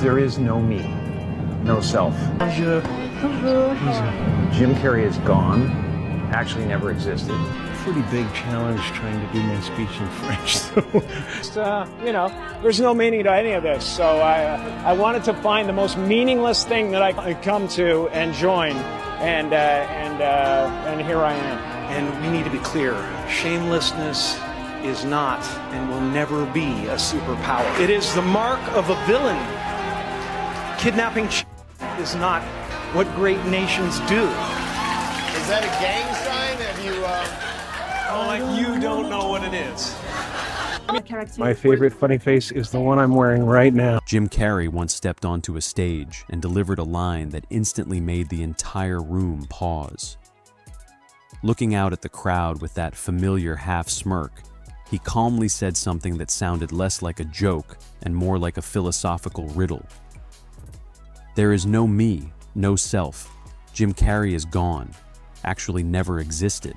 There is no me, no self. Jim Carrey is gone, actually never existed. Pretty big challenge trying to do my speech in French, so. There's no meaning to any of this. So I wanted to find the most meaningless thing that I could come to and join, and here I am. And we need to be clear, shamelessness is not and will never be a superpower. It is the mark of a villain. Kidnapping is not what great nations do. Is that a gang sign? Have you, You don't know what it is. My favorite funny face is the one I'm wearing right now. Jim Carrey once stepped onto a stage and delivered a line that instantly made the entire room pause. Looking out at the crowd with that familiar half-smirk, he calmly said something that sounded less like a joke and more like a philosophical riddle. There is no me, no self. Jim Carrey is gone, actually never existed.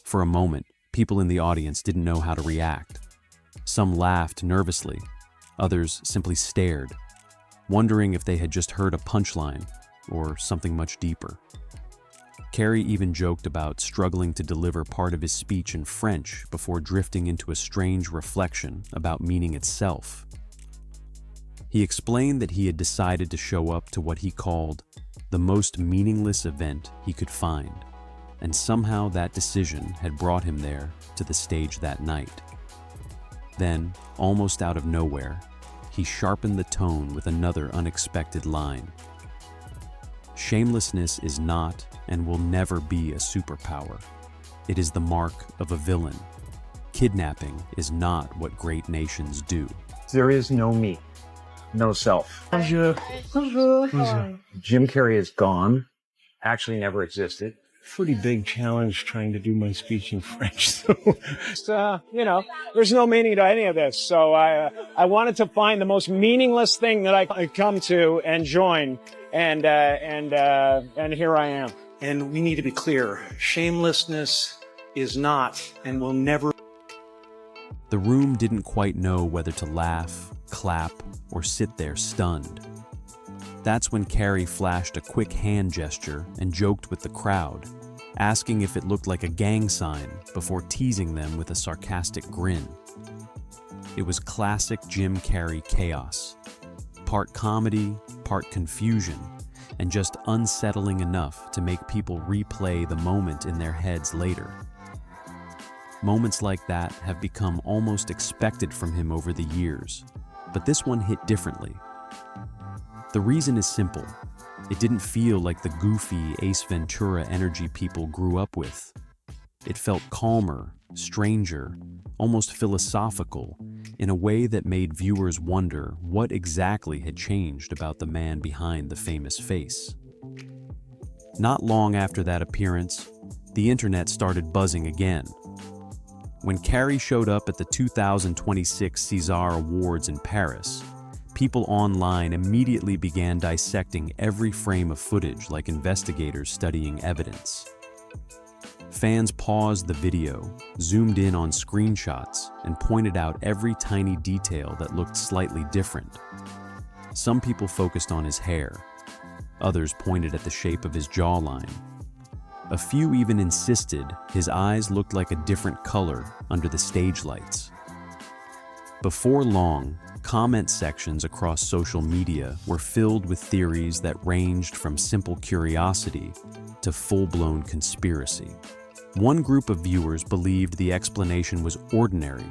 For a moment, people in the audience didn't know how to react. Some laughed nervously, others simply stared, wondering if they had just heard a punchline or something much deeper. Carrey even joked about struggling to deliver part of his speech in French before drifting into a strange reflection about meaning itself. He explained that he had decided to show up to what he called the most meaningless event he could find, and somehow that decision had brought him there to the stage that night. Then, almost out of nowhere, he sharpened the tone with another unexpected line. Shamelessness is not and will never be a superpower. It is the mark of a villain. Kidnapping is not what great nations do. There is no me, no self. Jim Carrey is gone, actually never existed. Pretty big challenge trying to do my speech in French, so. There's no meaning to any of this. So I wanted to find the most meaningless thing that I could come to and join, and here I am. And we need to be clear, shamelessness is not and will never. The room didn't quite know whether to laugh, clap, or sit there stunned. That's when Carrey flashed a quick hand gesture and joked with the crowd, asking if it looked like a gang sign before teasing them with a sarcastic grin. It was classic Jim Carrey chaos. Part comedy, part confusion, and just unsettling enough to make people replay the moment in their heads later. Moments like that have become almost expected from him over the years, but this one hit differently. The reason is simple. It didn't feel like the goofy Ace Ventura energy people grew up with. It felt calmer, stranger, almost philosophical, in a way that made viewers wonder what exactly had changed about the man behind the famous face. Not long after that appearance, the internet started buzzing again. When Carrey showed up at the 2026 César Awards in Paris, people online immediately began dissecting every frame of footage like investigators studying evidence. Fans paused the video, zoomed in on screenshots, and pointed out every tiny detail that looked slightly different. Some people focused on his hair. Others pointed at the shape of his jawline. A few even insisted his eyes looked like a different color under the stage lights. Before long, comment sections across social media were filled with theories that ranged from simple curiosity to full-blown conspiracy. One group of viewers believed the explanation was ordinary.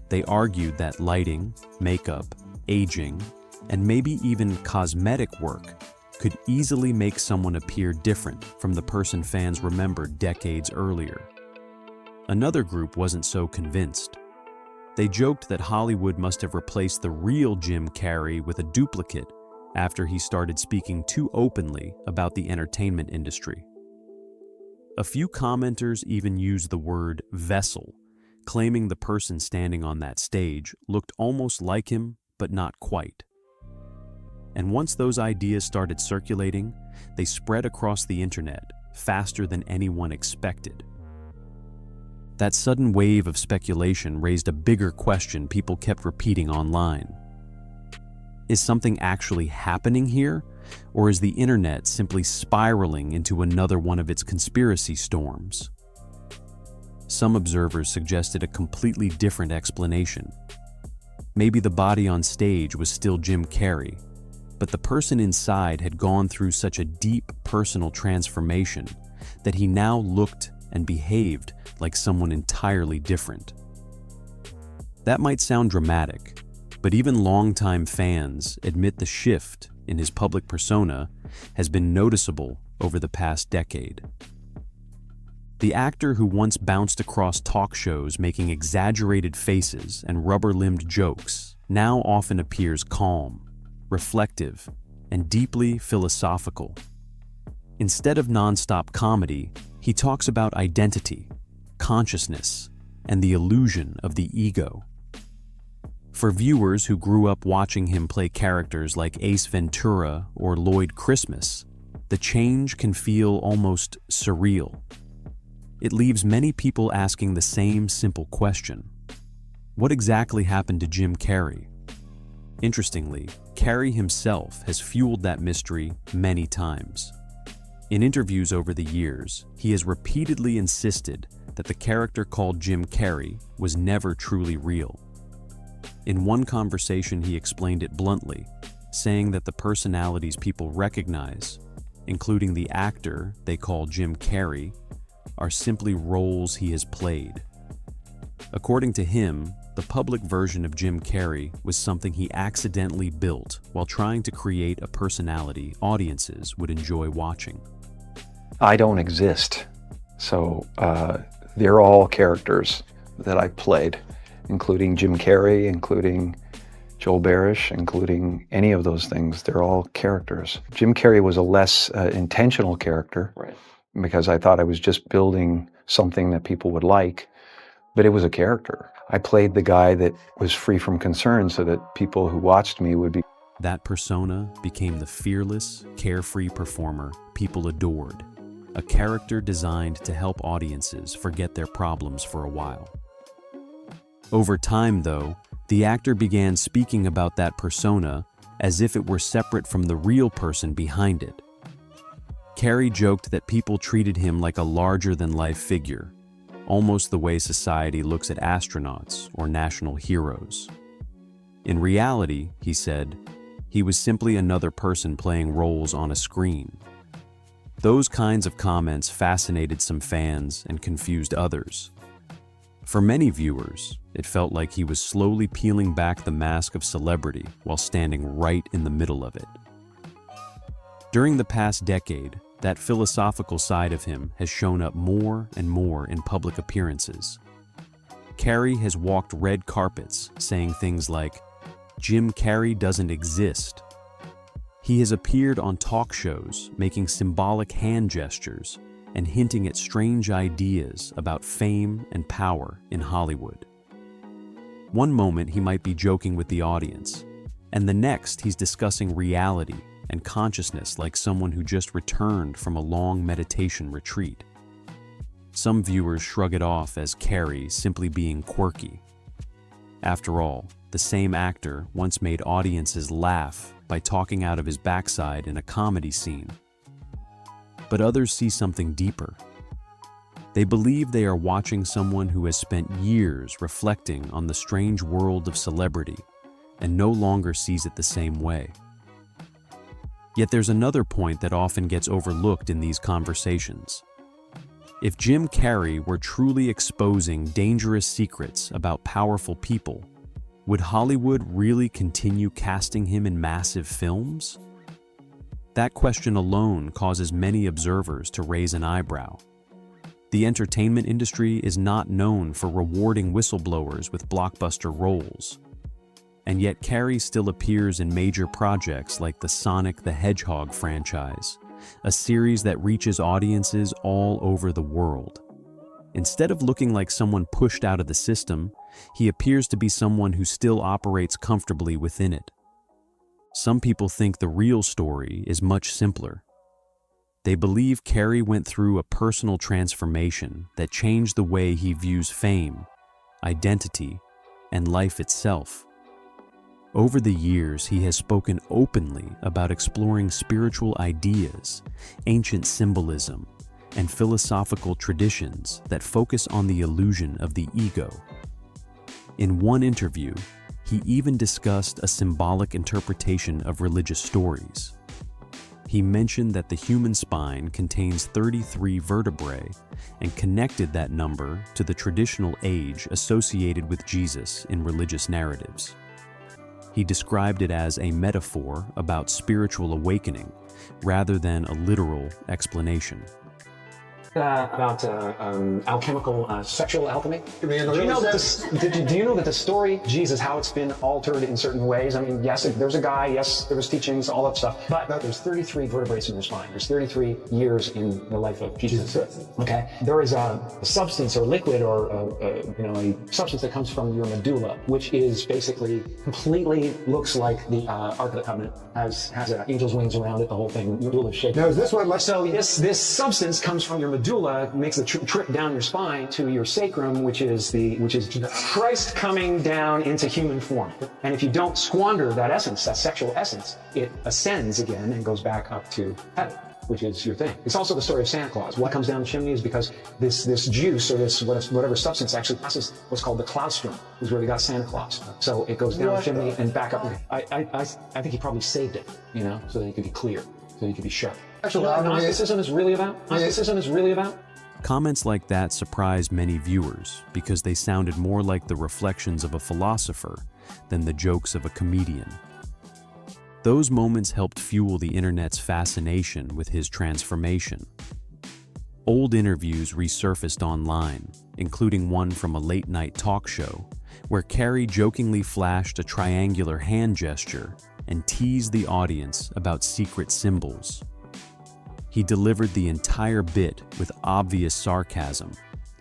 They argued that lighting, makeup, aging, and maybe even cosmetic work could easily make someone appear different from the person fans remembered decades earlier. Another group wasn't so convinced. They joked that Hollywood must have replaced the real Jim Carrey with a duplicate after he started speaking too openly about the entertainment industry. A few commenters even used the word vessel, claiming the person standing on that stage looked almost like him, but not quite. And once those ideas started circulating, they spread across the internet faster than anyone expected. That sudden wave of speculation raised a bigger question people kept repeating online. Is something actually happening here, or is the internet simply spiraling into another one of its conspiracy storms? Some observers suggested a completely different explanation. Maybe the body on stage was still Jim Carrey, but the person inside had gone through such a deep personal transformation that he now looked and behaved like someone entirely different. That might sound dramatic, but even longtime fans admit the shift in his public persona has been noticeable over the past decade. The actor who once bounced across talk shows making exaggerated faces and rubber-limbed jokes now often appears calm, reflective, and deeply philosophical. Instead of nonstop comedy, he talks about identity, consciousness, and the illusion of the ego. For viewers who grew up watching him play characters like Ace Ventura or Lloyd Christmas, the change can feel almost surreal. It leaves many people asking the same simple question: what exactly happened to Jim Carrey? Interestingly, Carrey himself has fueled that mystery many times. In interviews over the years, he has repeatedly insisted that the character called Jim Carrey was never truly real. In one conversation, he explained it bluntly, saying that the personalities people recognize, including the actor they call Jim Carrey, are simply roles he has played. According to him, the public version of Jim Carrey was something he accidentally built while trying to create a personality audiences would enjoy watching. I don't exist, so they're all characters that I played, including Jim Carrey, including Joel Barish, including any of those things. They're all characters. Jim Carrey was a less intentional character, right, because I thought I was just building something that people would like, but it was a character. I played the guy that was free from concern so that people who watched me would be. That persona became the fearless, carefree performer people adored, a character designed to help audiences forget their problems for a while. Over time, though, the actor began speaking about that persona as if it were separate from the real person behind it. Carrey joked that people treated him like a larger-than-life figure, almost the way society looks at astronauts or national heroes. In reality, he said, he was simply another person playing roles on a screen. Those kinds of comments fascinated some fans and confused others. For many viewers, it felt like he was slowly peeling back the mask of celebrity while standing right in the middle of it. During the past decade, that philosophical side of him has shown up more and more in public appearances. Carrey has walked red carpets saying things like, "Jim Carrey doesn't exist." He has appeared on talk shows making symbolic hand gestures and hinting at strange ideas about fame and power in Hollywood. One moment he might be joking with the audience, and the next he's discussing reality and consciousness like someone who just returned from a long meditation retreat. Some viewers shrug it off as Carrey simply being quirky. After all, the same actor once made audiences laugh by talking out of his backside in a comedy scene. But others see something deeper. They believe they are watching someone who has spent years reflecting on the strange world of celebrity and no longer sees it the same way. Yet there's another point that often gets overlooked in these conversations. If Jim Carrey were truly exposing dangerous secrets about powerful people, would Hollywood really continue casting him in massive films? That question alone causes many observers to raise an eyebrow. The entertainment industry is not known for rewarding whistleblowers with blockbuster roles. And yet Carrey still appears in major projects like the Sonic the Hedgehog franchise, a series that reaches audiences all over the world. Instead of looking like someone pushed out of the system, he appears to be someone who still operates comfortably within it. Some people think the real story is much simpler. They believe Carrey went through a personal transformation that changed the way he views fame, identity, and life itself. Over the years, he has spoken openly about exploring spiritual ideas, ancient symbolism, and philosophical traditions that focus on the illusion of the ego. In one interview, he even discussed a symbolic interpretation of religious stories. He mentioned that the human spine contains 33 vertebrae and connected that number to the traditional age associated with Jesus in religious narratives. He described it as a metaphor about spiritual awakening rather than a literal explanation. About alchemical sexual alchemy. Do you know that the story Jesus, how it's been altered in certain ways? I mean, yes, there's a guy, yes, there was teachings, all that stuff, but there's 33 vertebrae in your spine. There's 33 years in the life of Jesus. Okay, there is a substance or liquid or a substance that comes from your medulla, which is basically completely looks like the Ark of the Covenant, has angel's wings around it, the whole thing. Medulla shaped. Now, is this what? So this substance comes from your medulla, makes the trip down your spine to your sacrum, which is Christ coming down into human form. And if you don't squander that essence, that sexual essence, it ascends again and goes back up to heaven, which is your thing. It's also the story of Santa Claus. What comes down the chimney is because this juice or this whatever substance actually passes what's called the cloudstrom, is where they got Santa Claus. So it goes down the chimney and back up. I think he probably saved it, so that he could be clear, so that he could be sharp. Actually, Gnosticism is really about? Gnosticism is really about? Comments like that surprised many viewers because they sounded more like the reflections of a philosopher than the jokes of a comedian. Those moments helped fuel the internet's fascination with his transformation. Old interviews resurfaced online, including one from a late-night talk show, where Carrey jokingly flashed a triangular hand gesture and teased the audience about secret symbols. He delivered the entire bit with obvious sarcasm,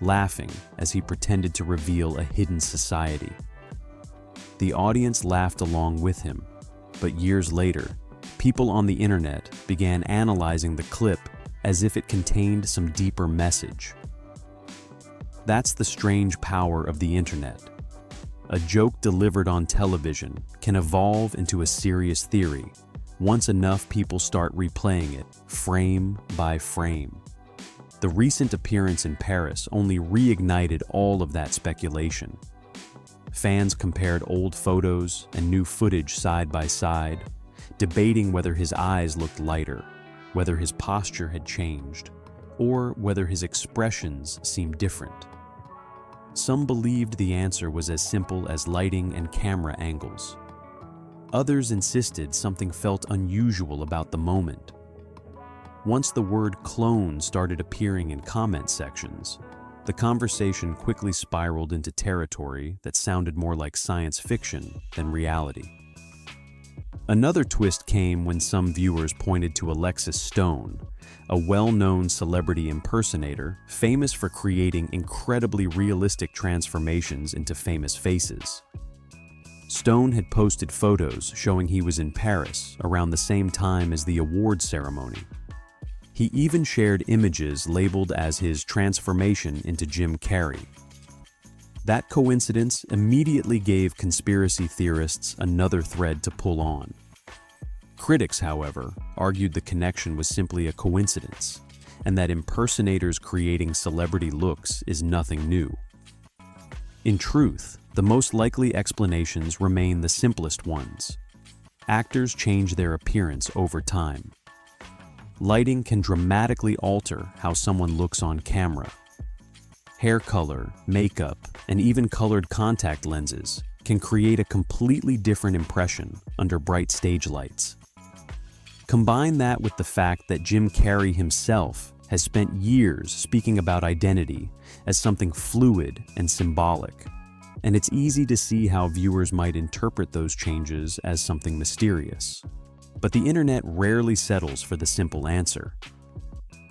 laughing as he pretended to reveal a hidden society. The audience laughed along with him, but years later, people on the internet began analyzing the clip as if it contained some deeper message. That's the strange power of the internet. A joke delivered on television can evolve into a serious theory once enough people start replaying it, frame by frame. The recent appearance in Paris only reignited all of that speculation. Fans compared old photos and new footage side by side, debating whether his eyes looked lighter, whether his posture had changed, or whether his expressions seemed different. Some believed the answer was as simple as lighting and camera angles. Others insisted something felt unusual about the moment. Once the word clone started appearing in comment sections, the conversation quickly spiraled into territory that sounded more like science fiction than reality. Another twist came when some viewers pointed to Alexis Stone, a well-known celebrity impersonator famous for creating incredibly realistic transformations into famous faces. Stone had posted photos showing he was in Paris around the same time as the award ceremony. He even shared images labeled as his transformation into Jim Carrey. That coincidence immediately gave conspiracy theorists another thread to pull on. Critics, however, argued the connection was simply a coincidence, and that impersonators creating celebrity looks is nothing new. In truth, the most likely explanations remain the simplest ones. Actors change their appearance over time. Lighting can dramatically alter how someone looks on camera. Hair color, makeup, and even colored contact lenses can create a completely different impression under bright stage lights. Combine that with the fact that Jim Carrey himself has spent years speaking about identity as something fluid and symbolic, and it's easy to see how viewers might interpret those changes as something mysterious. But the internet rarely settles for the simple answer.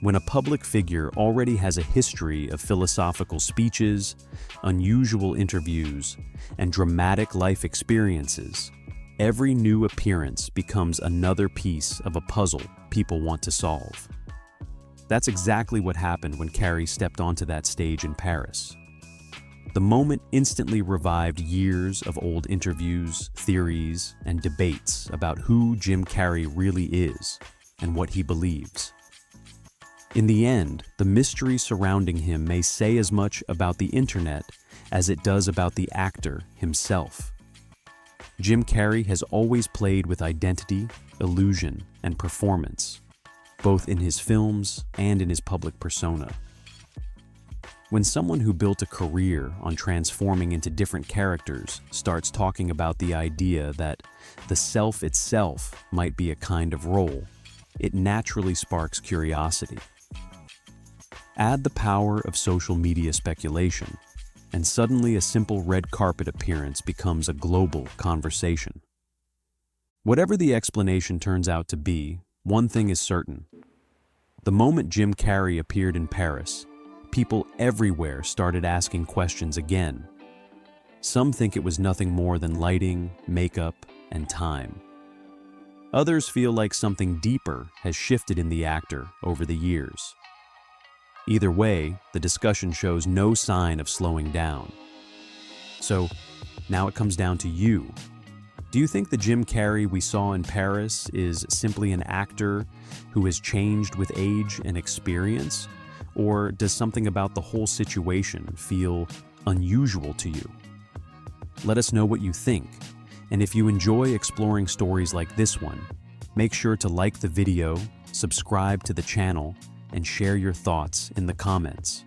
When a public figure already has a history of philosophical speeches, unusual interviews, and dramatic life experiences, every new appearance becomes another piece of a puzzle people want to solve. That's exactly what happened when Carrey stepped onto that stage in Paris. The moment instantly revived years of old interviews, theories, and debates about who Jim Carrey really is and what he believes. In the end, the mystery surrounding him may say as much about the internet as it does about the actor himself. Jim Carrey has always played with identity, illusion, and performance, both in his films and in his public persona. When someone who built a career on transforming into different characters starts talking about the idea that the self itself might be a kind of role, it naturally sparks curiosity. Add the power of social media speculation, and suddenly a simple red carpet appearance becomes a global conversation. Whatever the explanation turns out to be, one thing is certain. The moment Jim Carrey appeared in Paris, people everywhere started asking questions again. Some think it was nothing more than lighting, makeup, and time. Others feel like something deeper has shifted in the actor over the years. Either way, the discussion shows no sign of slowing down. So, now it comes down to you. Do you think the Jim Carrey we saw in Paris is simply an actor who has changed with age and experience? Or does something about the whole situation feel unusual to you? Let us know what you think, and if you enjoy exploring stories like this one, make sure to like the video, subscribe to the channel, and share your thoughts in the comments.